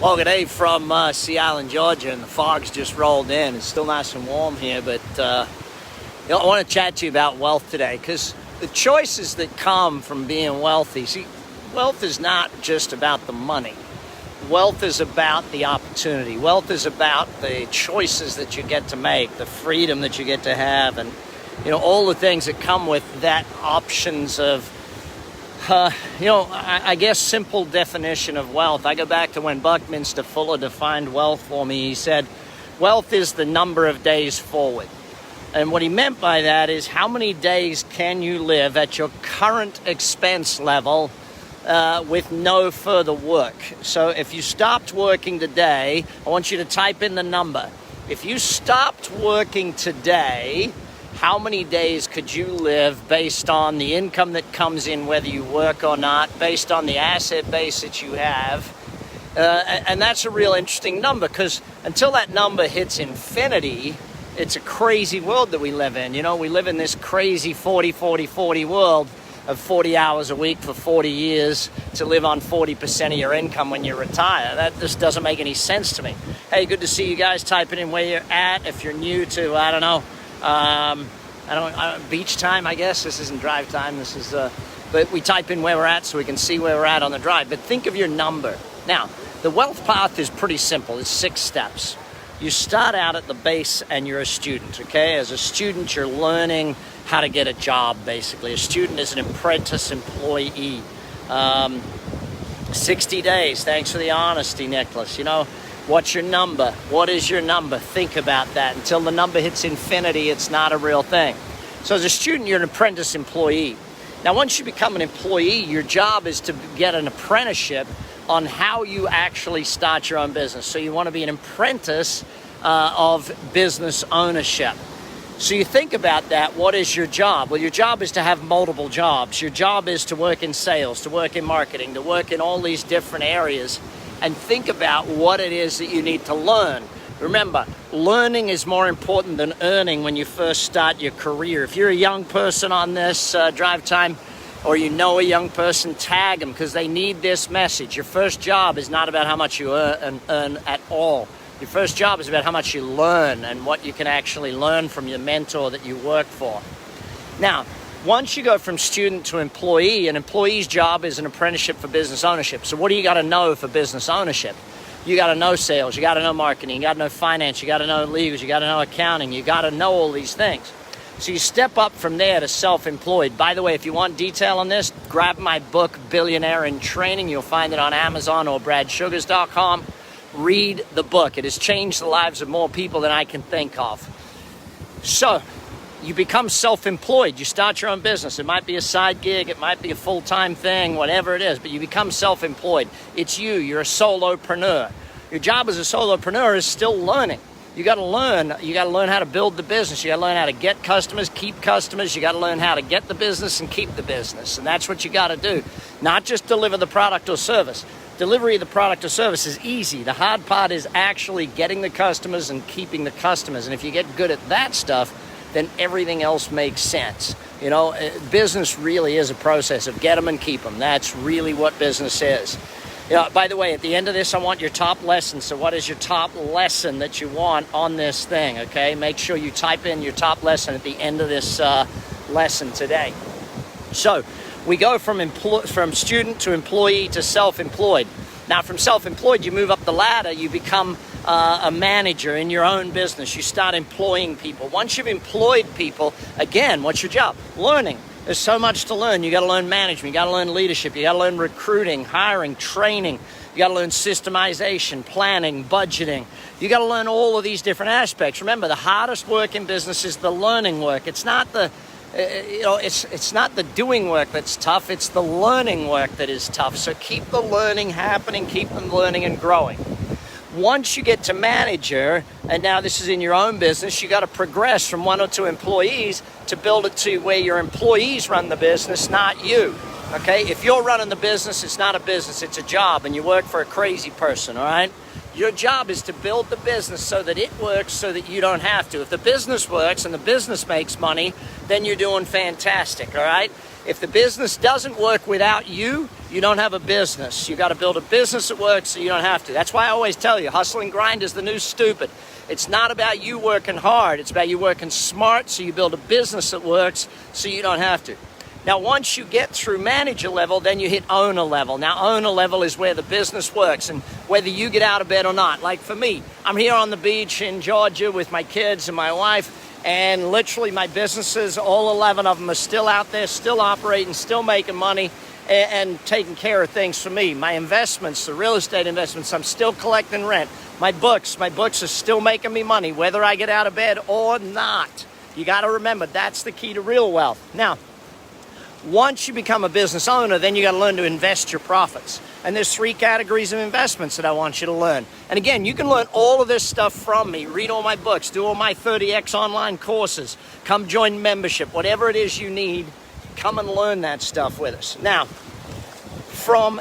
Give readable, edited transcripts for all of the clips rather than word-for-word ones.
Well, good day from Sea Island, Georgia, and the fog's just rolled in. It's still nice and warm here, but I want to chat to you about wealth today, because the choices that come from being wealthy, see, wealth is not just about the money. Wealth is about the opportunity. Wealth is about the choices that you get to make, the freedom that you get to have, and all the things that come with that options of I guess simple definition of wealth. I go back to when Buckminster Fuller defined wealth for me. He said, wealth is the number of days forward. And what he meant by that is how many days can you live at your current expense level with no further work. So if you stopped working today, I want you to type in the number. If you stopped working today, how many days could you live based on the income that comes in, whether you work or not, based on the asset base that you have? And that's a real interesting number, because until that number hits infinity, it's a crazy world that we live in. We live in this crazy 40 world of 40 hours a week for 40 years to live on 40% of your income when you retire. That just doesn't make any sense to me. Hey, good to see you guys typing in where you're at. If you're new to, I don't know, beach time, I guess. This isn't drive time. This is, but we type in where we're at so we can see where we're at on the drive. But think of your number. Now, the wealth path is pretty simple. It's 6 steps. You start out at the base and you're a student, okay? As a student, you're learning how to get a job, basically. A student is an apprentice employee. 60 days, thanks for the honesty, Nicholas. What's your number? What is your number? Think about that. Until the number hits infinity, it's not a real thing. So as a student, you're an apprentice employee. Now, once you become an employee, your job is to get an apprenticeship on how you actually start your own business. So you want to be an apprentice of business ownership. So you think about that. What is your job? Well, your job is to have multiple jobs. Your job is to work in sales, to work in marketing, to work in all these different areas, and think about what it is that you need to learn. Remember, learning is more important than earning when you first start your career. If you're a young person on this drive time, or a young person, tag them, because they need this message. Your first job is not about how much you earn at all. Your first job is about how much you learn and what you can actually learn from your mentor that you work for. Now, once you go from student to employee, an employee's job is an apprenticeship for business ownership. So what do you got to know for business ownership? You got to know sales, you got to know marketing, you got to know finance, you got to know legals, you got to know accounting, you got to know all these things. So you step up from there to self-employed. By the way, if you want detail on this, grab my book, Billionaire in Training. You'll find it on Amazon or bradsugars.com. Read the book. It has changed the lives of more people than I can think of. So you become self-employed. You start your own business. It might be a side gig. It might be a full-time thing, whatever it is. But you become self-employed. It's you. You're a solopreneur. Your job as a solopreneur is still learning. You got to learn. You got to learn how to build the business. You got to learn how to get customers, keep customers. You got to learn how to get the business and keep the business. And that's what you got to do. Not just deliver the product or service. Delivery of the product or service is easy. The hard part is actually getting the customers and keeping the customers. And if you get good at that stuff, then everything else makes sense. Business really is a process of get them and keep them. That's really what business is. By the way, at the end of this, I want your top lesson. So what is your top lesson that you want on this thing, okay? Make sure you type in your top lesson at the end of this lesson today. So we go from student to employee to self-employed. Now, from self-employed, you move up the ladder. You become a manager in your own business. You start employing people. Once you've employed people, again, what's your job? Learning. There's so much to learn. You got to learn management. You got to learn leadership. You got to learn recruiting, hiring, training. You got to learn systemization, planning, budgeting. You got to learn all of these different aspects. Remember, the hardest work in business is the learning work. It's not the it's not the doing work that's tough. It's the learning work that is tough. So keep the learning happening. Keep them learning and growing. Once you get to manager, and now this is in your own business, you got to progress from 1 or 2 employees to build it to where your employees run the business, not you. Okay? If you're running the business, it's not a business, it's a job, and you work for a crazy person, all right? Your job is to build the business so that it works so that you don't have to. If the business works and the business makes money, then you're doing fantastic, all right? If the business doesn't work without you, you don't have a business. You got to build a business that works so you don't have to. That's why I always tell you, hustle and grind is the new stupid. It's not about you working hard. It's about you working smart so you build a business that works so you don't have to. Now, once you get through manager level, then you hit owner level. Now, owner level is where the business works and whether you get out of bed or not. Like for me, I'm here on the beach in Georgia with my kids and my wife, and literally my businesses, all 11 of them are still out there, still operating, still making money and taking care of things for me. My investments, the real estate investments, I'm still collecting rent. My books are still making me money, whether I get out of bed or not. You got to remember, that's the key to real wealth. Now, once you become a business owner, then you got to learn to invest your profits. And there's 3 categories of investments that I want you to learn. And again, you can learn all of this stuff from me. Read all my books, do all my 30X online courses, come join membership, whatever it is you need, come and learn that stuff with us. Now, from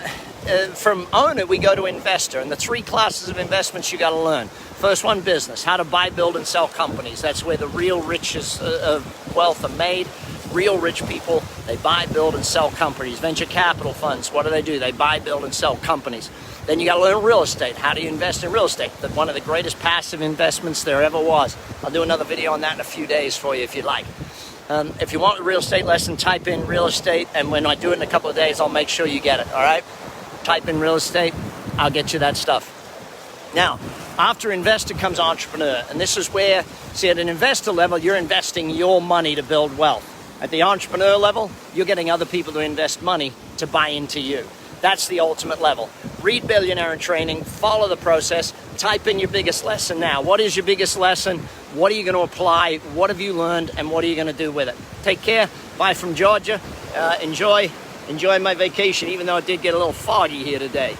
owner, we go to investor, and the 3 classes of investments you got to learn. First one, business, how to buy, build, and sell companies. That's where the real riches of wealth are made. Real rich people, they buy, build, and sell companies. Venture capital funds, what do? They buy, build, and sell companies. Then you got to learn real estate. How do you invest in real estate? One of the greatest passive investments there ever was. I'll do another video on that in a few days for you if you'd like. If you want a real estate lesson, type in real estate, and when I do it in a couple of days, I'll make sure you get it, all right? Type in real estate, I'll get you that stuff. Now, after investor comes entrepreneur, and this is where, see, at an investor level, you're investing your money to build wealth. At the entrepreneur level, you're getting other people to invest money to buy into you. That's the ultimate level. Read Billionaire in Training, follow the process, type in your biggest lesson now. What is your biggest lesson? What are you going to apply? What have you learned? And what are you going to do with it? Take care. Bye from Georgia. Enjoy my vacation, even though it did get a little foggy here today.